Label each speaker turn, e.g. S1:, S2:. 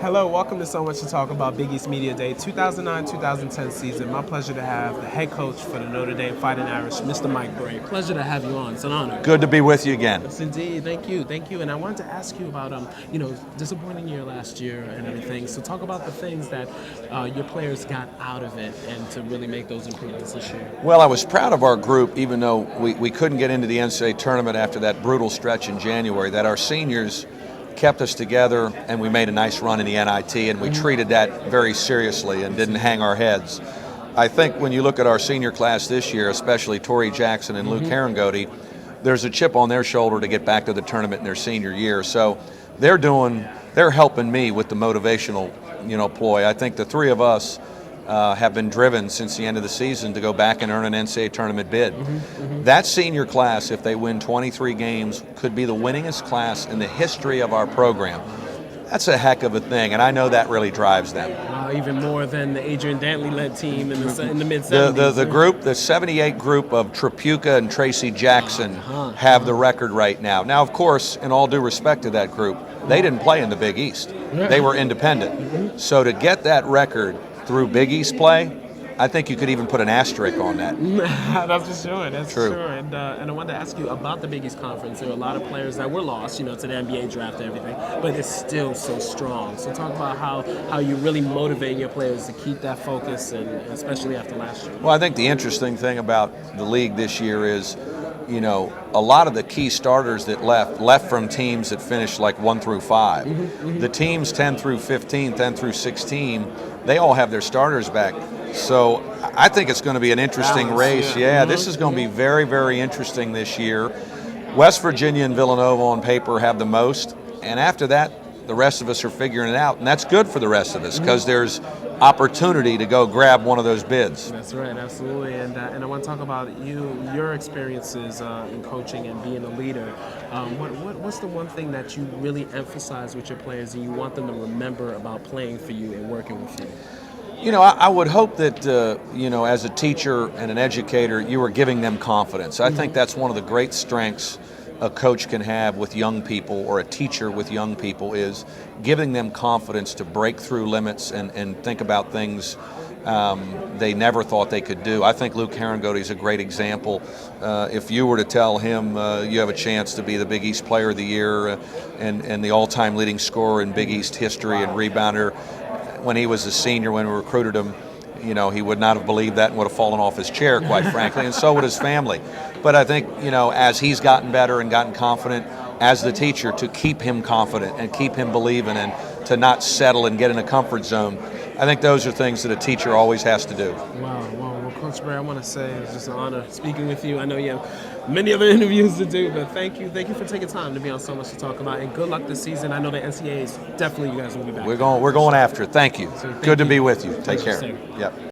S1: Hello, welcome to So Much to Talk About Big East Media Day 2009-2010 season. My pleasure to have the head coach for the Notre Dame Fighting Irish, Mr. Mike Brey. Pleasure to have you on. It's an honor.
S2: Good to be with you again.
S1: Yes, indeed. Thank you. And I wanted to ask you about, disappointing year last year and everything. So talk about the things that your players got out of it and to really make those improvements this year.
S2: Well, I was proud of our group, even though we couldn't get into the NCAA tournament after that brutal stretch in January, that our seniors kept us together, and we made a nice run in the NIT, and we treated that very seriously and didn't hang our heads. I think when you look at our senior class this year, especially Torrey Jackson and Luke Herringody, there's a chip on their shoulder to get back to the tournament in their senior year. So they're helping me with the motivational, ploy. I think the three of us have been driven since the end of the season to go back and earn an NCAA tournament bid. That senior class, if they win 23 games, could be the winningest class in the history of our program. That's a heck of a thing, and I know that really drives them.
S1: Even more than the Adrian Dantley-led team in the mid-70s.
S2: The group, the 78 group of Tripucka and Tracy Jackson have the record right now. Now, of course, in all due respect to that group, they didn't play in the Big East. They were independent. So to get that record through Big East play, I think you could even put an asterisk on that.
S1: That's for sure. That's
S2: true.
S1: For sure. And I wanted to ask you about the Big East Conference. There are a lot of players that were lost, to the NBA draft and everything, but it's still so strong. So talk about how you really motivate your players to keep that focus, and especially after last year.
S2: Well, I think the interesting thing about the league this year is, a lot of the key starters that left from teams that finished like 1 through 5. The teams 10 through 15, 10 through 16, they all have their starters back. So I think it's going to be an interesting race. Yeah, this is going to be very, very interesting this year. West Virginia and Villanova on paper have the most, and after that, the rest of us are figuring it out, and that's good for the rest of us because there's opportunity to go grab one of those bids.
S1: That's right, absolutely. And I want to talk about your experiences in coaching and being a leader. What's the one thing that you really emphasize with your players and you want them to remember about playing for you and working with you?
S2: I would hope that, as a teacher and an educator, you are giving them confidence. I think that's one of the great strengths a coach can have with young people, or a teacher with young people, is giving them confidence to break through limits and think about things they never thought they could do. I think Luke Herringody is a great example. If you were to tell him you have a chance to be the Big East Player of the Year and the all-time leading scorer in Big East history and rebounder, when he was a senior, when we recruited him, he would not have believed that and would have fallen off his chair, quite frankly, and so would his family. But I think, as he's gotten better and gotten confident as the teacher, to keep him confident and keep him believing and to not settle and get in a comfort zone, I think those are things that a teacher always has to do.
S1: Wow. Well, Coach Brey, I want to say it's just an honor speaking with you. I know you have many other interviews to do, but thank you for taking time to be on So Much to Talk About, and good luck this season. I know the NCAAs, definitely you guys will be back.
S2: We're going after it. Thank you.
S1: So
S2: Good to be with you. Take care.
S1: Same.
S2: Yep.